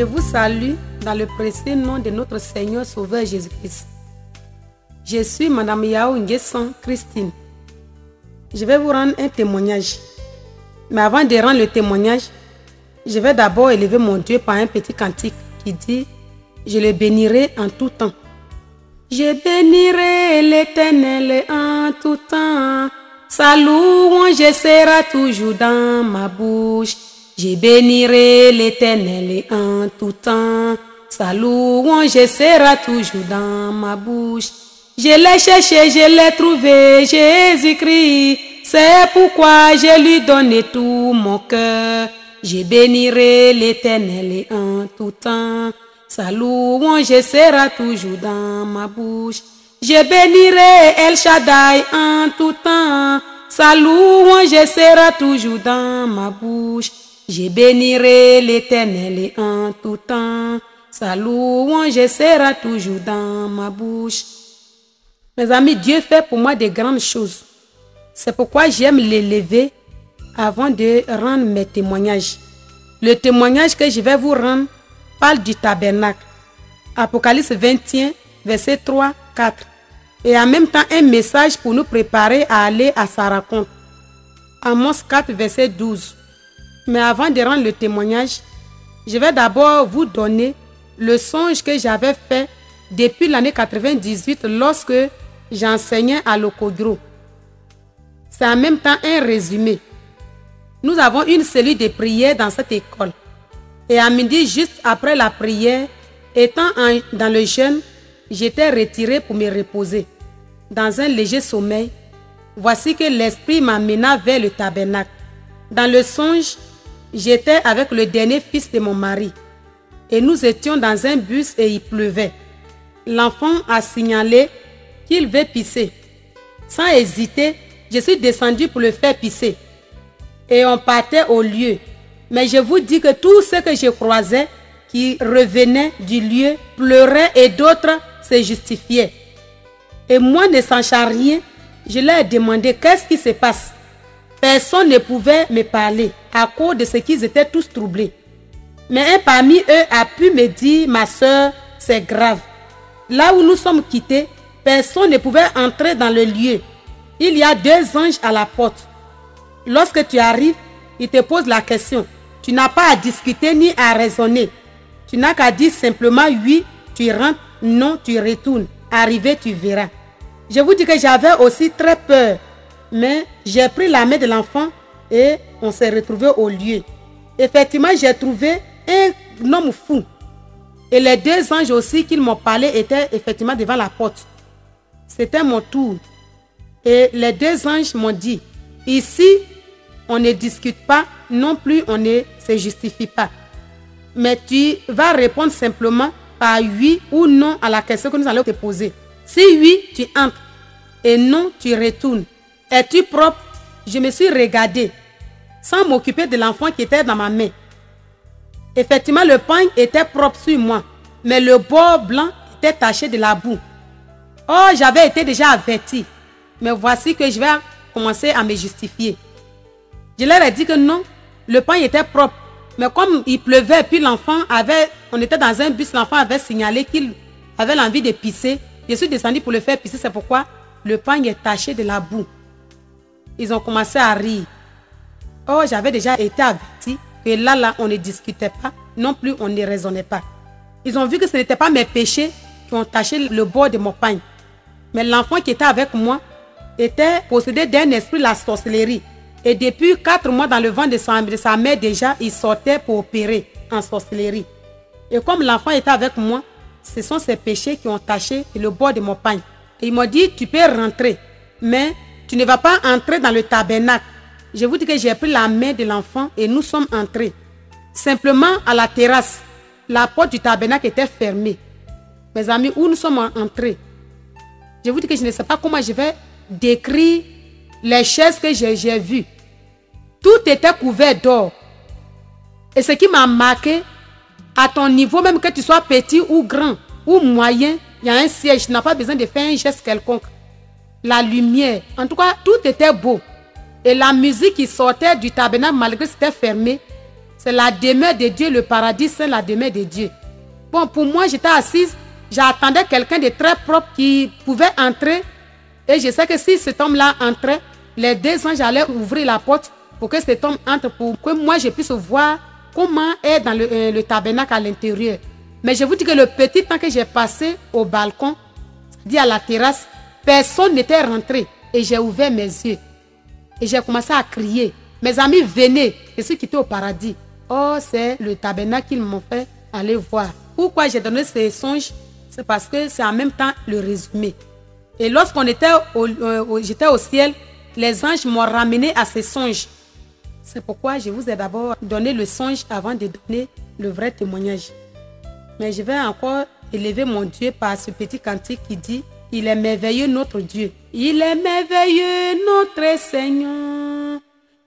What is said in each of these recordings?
vous salue dans le précieux nom de notre Seigneur Sauveur Jésus-Christ. Je suis Madame Yao Nguessan Christine. Je vais vous rendre un témoignage. Mais avant de rendre le témoignage, je vais d'abord élever mon Dieu par un petit cantique qui dit « Je le bénirai en tout temps ». Je bénirai l'Éternel en tout temps. Sa louange sera toujours dans ma bouche. Je bénirai l'Éternel en tout temps. Sa louange sera toujours dans ma bouche. Je l'ai cherché, je l'ai trouvé, Jésus-Christ. C'est pourquoi je lui donne tout mon cœur. Je bénirai l'Éternel en tout temps. Sa louange sera toujours dans ma bouche. Je bénirai El Shaddai en tout temps. Sa louange sera toujours dans ma bouche. Je bénirai l'Éternel en tout temps. Sa louange sera toujours dans ma bouche. Mes amis, Dieu fait pour moi de grandes choses. C'est pourquoi j'aime l'élever avant de rendre mes témoignages. Le témoignage que je vais vous rendre parle du tabernacle. Apocalypse 21, verset 3, 4. Et en même temps un message pour nous préparer à aller à sa rencontre. Amos 4, verset 12. Mais avant de rendre le témoignage, je vais d'abord vous donner le songe que j'avais fait depuis l'année 98 lorsque j'enseignais à l'Okodro. C'est en même temps un résumé. Nous avons une cellule de prière dans cette école. Et à midi, juste après la prière, étant dans le jeûne, j'étais retiré pour me reposer. Dans un léger sommeil, voici que l'esprit m'amena vers le tabernacle. Dans le songe, j'étais avec le dernier fils de mon mari. Et nous étions dans un bus et il pleuvait. L'enfant a signalé qu'il veut pisser. Sans hésiter, je suis descendu pour le faire pisser. Et on partait au lieu. Mais je vous dis que tous ceux que je croisais qui revenaient du lieu pleuraient et d'autres se justifiaient. Et moi, ne sachant rien, je leur ai demandé qu'est-ce qui se passe. Personne ne pouvait me parler à cause de ce qu'ils étaient tous troublés. Mais un parmi eux a pu me dire, ma soeur, c'est grave. Là où nous sommes quittés, personne ne pouvait entrer dans le lieu. Il y a 2 anges à la porte. Lorsque tu arrives, ils te posent la question. Tu n'as pas à discuter ni à raisonner. Tu n'as qu'à dire simplement oui, tu rentres, non, tu retournes. Arrivé, tu verras. Je vous dis que j'avais aussi très peur. Mais j'ai pris la main de l'enfant et on s'est retrouvés au lieu. Effectivement, j'ai trouvé un homme fou. Et les 2 anges aussi qui m'ont parlé étaient effectivement devant la porte. C'était mon tour. Et les 2 anges m'ont dit, ici, on ne discute pas, non plus on ne se justifie pas. Mais tu vas répondre simplement par oui ou non à la question que nous allons te poser. Si oui, tu entres. Et non, tu retournes. Es-tu propre? Je me suis regardé sans m'occuper de l'enfant qui était dans ma main. Effectivement, le pain était propre sur moi, mais le bord blanc était taché de la boue. Oh, j'avais été déjà averti. Mais voici que je vais commencer à me justifier. Je leur ai dit que non, le pain était propre. Mais comme il pleuvait, puis on était dans un bus, l'enfant avait signalé qu'il avait l'envie de pisser. Je suis descendu pour le faire pisser, c'est pourquoi le pain est taché de la boue. Ils ont commencé à rire. Oh, j'avais déjà été averti que là, on ne discutait pas, non plus on ne raisonnait pas. Ils ont vu que ce n'était pas mes péchés qui ont taché le bord de mon pain. Mais l'enfant qui était avec moi était possédé d'un esprit de la sorcellerie. Et depuis 4 mois dans le ventre de sa mère déjà, il sortait pour opérer en sorcellerie. Et comme l'enfant était avec moi, ce sont ses péchés qui ont taché le bord de mon pain. Et il m'a dit, tu peux rentrer, mais tu ne vas pas entrer dans le tabernacle. Je vous dis que j'ai pris la main de l'enfant et nous sommes entrés. Simplement à la terrasse, la porte du tabernacle était fermée. Mes amis, où nous sommes entrés? Je vous dis que je ne sais pas comment je vais décrire les chaises que j'ai vues. Tout était couvert d'or. Et ce qui m'a marqué, à ton niveau, même que tu sois petit ou grand ou moyen, il y a un siège. Tu n'as pas besoin de faire un geste quelconque. La lumière, en tout cas, tout était beau. Et la musique qui sortait du tabernacle, malgré que c'était fermé, C'est la demeure de Dieu, le paradis, c'est la demeure de Dieu. Bon, pour moi, j'étais assise, j'attendais quelqu'un de très propre qui pouvait entrer. Et je sais que si cet homme-là entrait, les 2 anges allaient ouvrir la porte pour que cet homme entre, pour que moi je puisse voir comment est dans le tabernacle à l'intérieur. Mais je vous dis que le petit temps que j'ai passé au balcon, dit à la terrasse, personne n'était rentré. Et j'ai ouvert mes yeux. Et j'ai commencé à crier. Mes amis, venez. Je suis quitté au paradis. Oh, c'est le tabernacle qu'ils m'ont fait aller voir. Pourquoi j'ai donné ces songes? C'est parce que c'est en même temps le résumé. Et lorsqu'on était j'étais au ciel, les anges m'ont ramené à ces songes. C'est pourquoi je vous ai d'abord donné le songe avant de donner le vrai témoignage. Mais je vais encore élever mon Dieu par ce petit cantique qui dit « Il est merveilleux notre Dieu. Il est merveilleux notre Seigneur.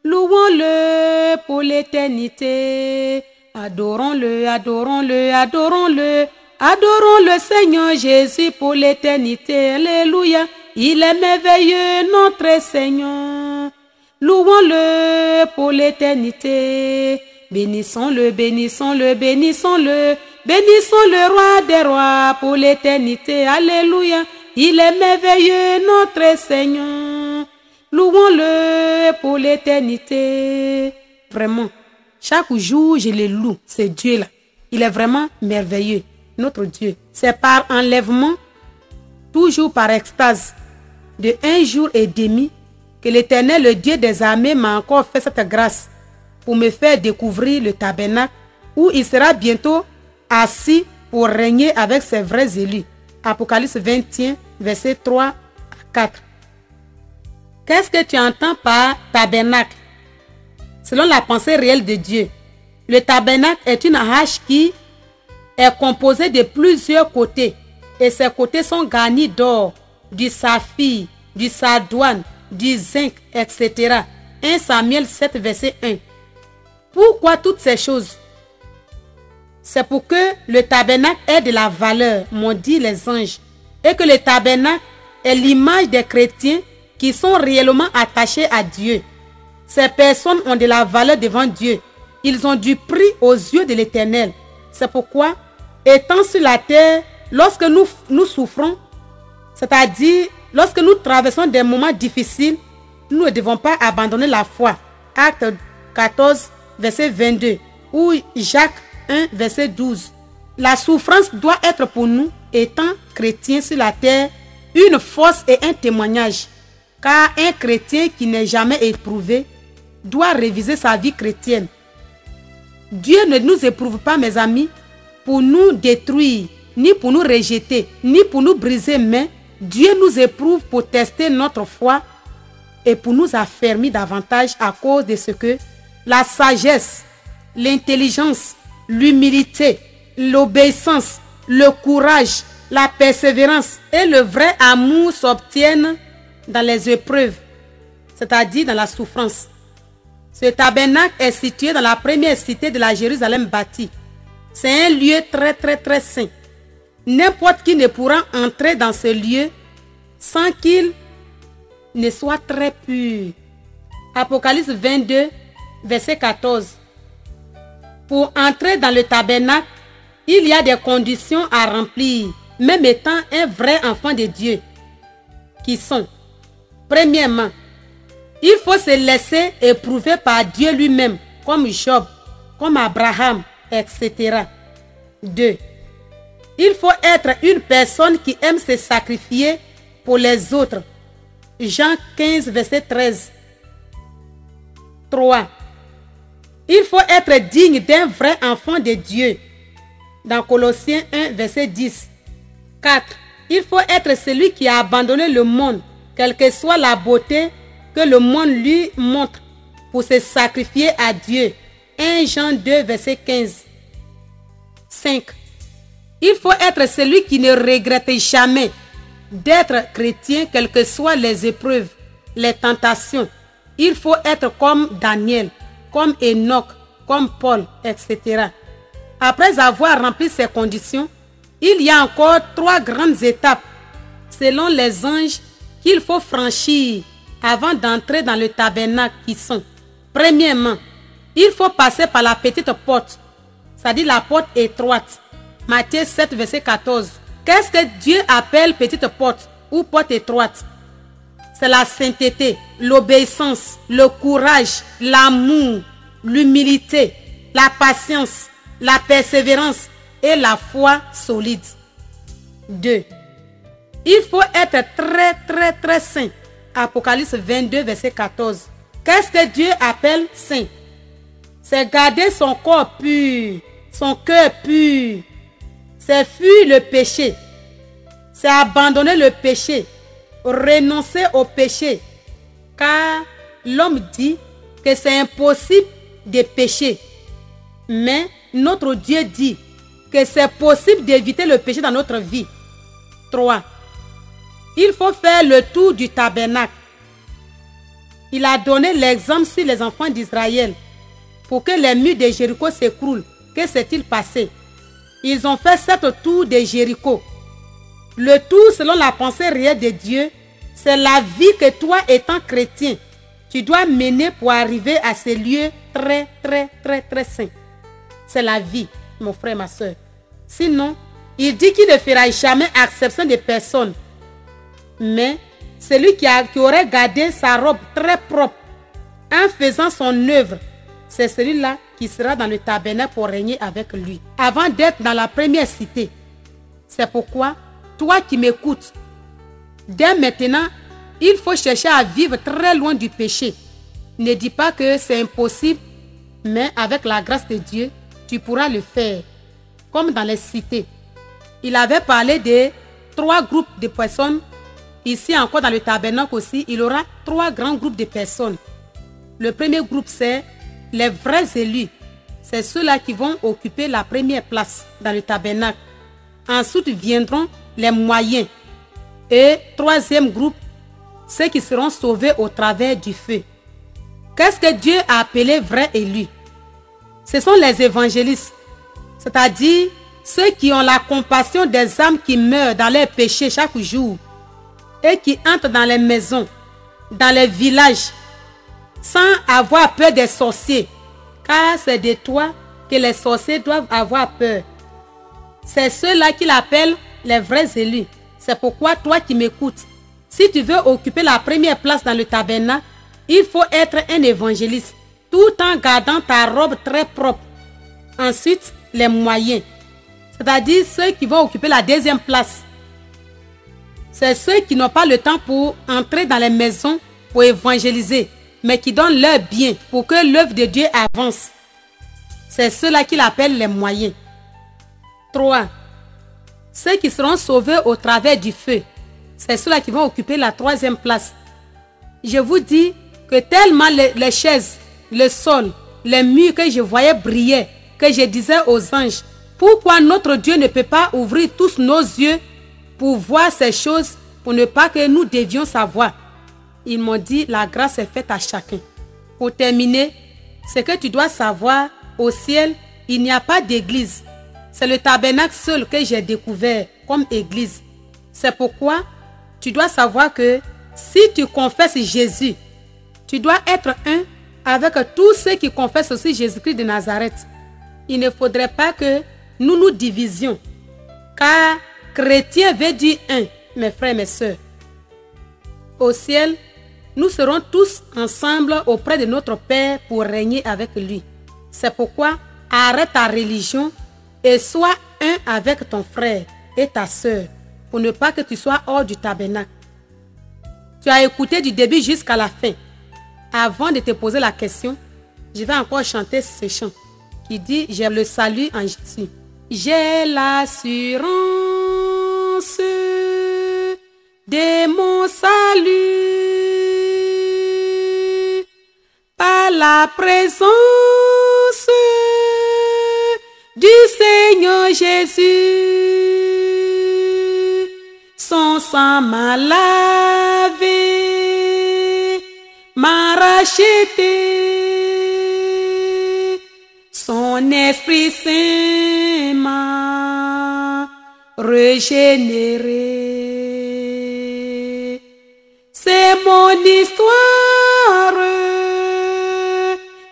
Louons-le pour l'éternité. Adorons-le, adorons-le, adorons-le. Adorons le Seigneur Jésus pour l'éternité. Alléluia. Il est merveilleux notre Seigneur. Louons-le pour l'éternité. Bénissons-le, bénissons-le, bénissons-le. Bénissons le roi des rois pour l'éternité. Alléluia. Il est merveilleux notre Seigneur. Louons-le pour l'éternité. Vraiment, chaque jour je le loue, ce Dieu-là. Il est vraiment merveilleux, notre Dieu. C'est par enlèvement, toujours par extase, de 1 jour et demi, que l'Éternel, le Dieu des armées, m'a encore fait cette grâce pour me faire découvrir le tabernacle où il sera bientôt assis pour régner avec ses vrais élus. Apocalypse 21, versets 3 à 4. Qu'est-ce que tu entends par tabernacle? Selon la pensée réelle de Dieu, le tabernacle est une hache qui est composée de plusieurs côtés et ces côtés sont garnis d'or, du saphir, du sardoine, du zinc, etc. 1 Samuel 7, verset 1. Pourquoi toutes ces choses? C'est pour que le tabernacle ait de la valeur, m'ont dit les anges, et que le tabernacle est l'image des chrétiens qui sont réellement attachés à Dieu. Ces personnes ont de la valeur devant Dieu. Ils ont du prix aux yeux de l'Éternel. C'est pourquoi, étant sur la terre, lorsque nous souffrons, c'est-à-dire lorsque nous traversons des moments difficiles, nous ne devons pas abandonner la foi. Acte 14, verset 22, ou Jacques 1, verset 12. La souffrance doit être pour nous, étant chrétiens sur la terre, une force et un témoignage. Car un chrétien qui n'est jamais éprouvé doit réviser sa vie chrétienne. Dieu ne nous éprouve pas, mes amis, pour nous détruire, ni pour nous rejeter, ni pour nous briser main. Dieu nous éprouve pour tester notre foi et pour nous affermir davantage à cause de ce que la sagesse, l'intelligence, l'humilité, l'obéissance, le courage, la persévérance et le vrai amour s'obtiennent dans les épreuves, c'est-à-dire dans la souffrance. Ce tabernacle est situé dans la première cité de la Jérusalem bâtie. C'est un lieu très saint. N'importe qui ne pourra entrer dans ce lieu sans qu'il ne soit très pur. Apocalypse 22, verset 14. Pour entrer dans le tabernacle, il y a des conditions à remplir, même étant un vrai enfant de Dieu, qui sont: premièrement, il faut se laisser éprouver par Dieu lui-même, comme Job, comme Abraham, etc. 2. Il faut être une personne qui aime se sacrifier pour les autres. Jean 15, verset 13. 3. Il faut être digne d'un vrai enfant de Dieu. Dans Colossiens 1, verset 10. 4. Il faut être celui qui a abandonné le monde, quelle que soit la beauté que le monde lui montre, pour se sacrifier à Dieu. 1 Jean 2, verset 15. 5. Il faut être celui qui ne regrette jamais d'être chrétien, quelles que soient les épreuves, les tentations. Il faut être comme Daniel, comme Enoch, comme Paul, etc. Après avoir rempli ces conditions, il y a encore 3 grandes étapes, selon les anges, qu'il faut franchir avant d'entrer dans le tabernacle, qui sont: premièrement, il faut passer par la petite porte, c'est-à-dire la porte étroite. Matthieu 7, verset 14. Qu'est-ce que Dieu appelle petite porte ou porte étroite? C'est la sainteté, l'obéissance, le courage, l'amour, l'humilité, la patience, la persévérance et la foi solide. 2. Il faut être très saint. Apocalypse 22, verset 14. Qu'est-ce que Dieu appelle saint? C'est garder son corps pur, son cœur pur. C'est fuir le péché. C'est abandonner le péché, renoncer au péché. Car l'homme dit que c'est impossible de pécher. Mais notre Dieu dit que c'est possible d'éviter le péché dans notre vie. 3. Il faut faire le tour du tabernacle. Il a donné l'exemple sur les enfants d'Israël. Pour que les murs de Jéricho s'écroulent, que s'est-il passé? Ils ont fait 7 tours de Jéricho. Le tour, selon la pensée réelle de Dieu, c'est la vie que toi, étant chrétien, tu dois mener pour arriver à ces lieux très saints. C'est la vie, mon frère, ma soeur. Sinon, il dit qu'il ne fera jamais acception de personne. Mais celui qui aurait gardé sa robe très propre en faisant son œuvre, c'est celui-là qui sera dans le tabernacle pour régner avec lui, avant d'être dans la première cité. C'est pourquoi, toi qui m'écoutes, dès maintenant, il faut chercher à vivre très loin du péché. Ne dis pas que c'est impossible, mais avec la grâce de Dieu, tu pourras le faire. Comme dans les cités. Il avait parlé de 3 groupes de personnes. Ici encore dans le tabernacle aussi, il y aura 3 grands groupes de personnes. Le premier groupe, c'est les vrais élus. C'est ceux-là qui vont occuper la première place dans le tabernacle. Ensuite viendront les moyens. Et 3e groupe, ceux qui seront sauvés au travers du feu. Qu'est-ce que Dieu a appelé vrais élus? Ce sont les évangélistes. C'est-à-dire ceux qui ont la compassion des âmes qui meurent dans leurs péchés chaque jour et qui entrent dans les maisons, dans les villages, sans avoir peur des sorciers, car c'est de toi que les sorciers doivent avoir peur. C'est ceux-là qu'il appelle les vrais élus. C'est pourquoi toi qui m'écoutes, si tu veux occuper la première place dans le tabernacle, il faut être un évangéliste, tout en gardant ta robe très propre. Ensuite, les moyens, c'est-à-dire ceux qui vont occuper la 2e place. C'est ceux qui n'ont pas le temps pour entrer dans les maisons pour évangéliser, mais qui donnent leur bien pour que l'œuvre de Dieu avance. C'est ceux-là qu'il appelle les moyens. 3. Ceux qui seront sauvés au travers du feu. C'est ceux-là qui vont occuper la 3e place. Je vous dis que tellement les chaises, le sol, les murs que je voyais briller, que je disais aux anges, pourquoi notre Dieu ne peut pas ouvrir tous nos yeux pour voir ces choses, pour ne pas que nous devions savoir? Ils m'ont dit, la grâce est faite à chacun. Pour terminer, ce que tu dois savoir, au ciel, il n'y a pas d'église. C'est le tabernacle seul que j'ai découvert comme église. C'est pourquoi tu dois savoir que si tu confesses Jésus, tu dois être un avec tous ceux qui confessent aussi Jésus-Christ de Nazareth. Il ne faudrait pas que nous nous divisions, car chrétien veut dire un, mes frères et mes sœurs. Au ciel, nous serons tous ensemble auprès de notre Père pour régner avec lui. C'est pourquoi arrête ta religion et sois un avec ton frère et ta sœur, pour ne pas que tu sois hors du tabernacle. Tu as écouté du début jusqu'à la fin. Avant de te poser la question, je vais encore chanter ce chant qui dit « J'ai le salut en Jésus ». J'ai l'assurance de mon salut par la présence du Seigneur Jésus. Son sang m'a lavé, m'a racheté. Son Esprit Saint m'a régénéré. C'est mon histoire,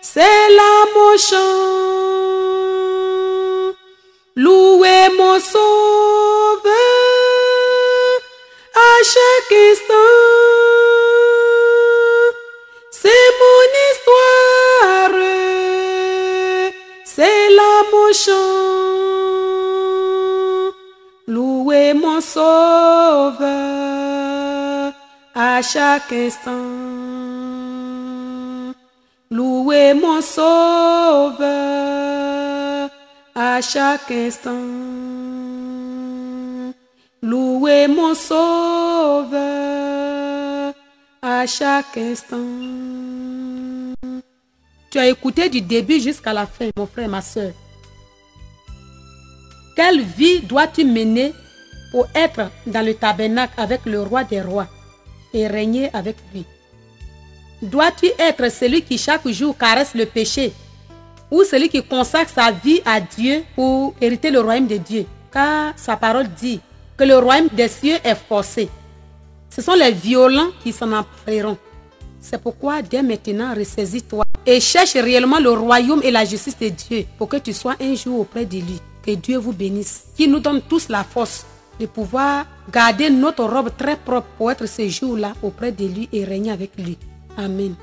c'est l'amour mon chant, louez mon sauveur à chaque instant. C'est mon histoire, c'est là mon chant. Louez mon sauveur à chaque instant. Louez mon sauveur à chaque instant. Louez mon sauveur à chaque instant. Tu as écouté du début jusqu'à la fin, mon frère, ma soeur. Quelle vie dois-tu mener pour être dans le tabernacle avec le roi des rois et régner avec lui? Dois-tu être celui qui chaque jour caresse le péché ou celui qui consacre sa vie à Dieu pour hériter le royaume de Dieu? Car sa parole dit que le royaume des cieux est forcé. Ce sont les violents qui s'en empareront. C'est pourquoi dès maintenant ressaisis-toi et cherche réellement le royaume et la justice de Dieu pour que tu sois un jour auprès de lui. Que Dieu vous bénisse, qui nous donne tous la force de pouvoir garder notre robe très propre pour être ce jour-là auprès de lui et régner avec lui. Amen.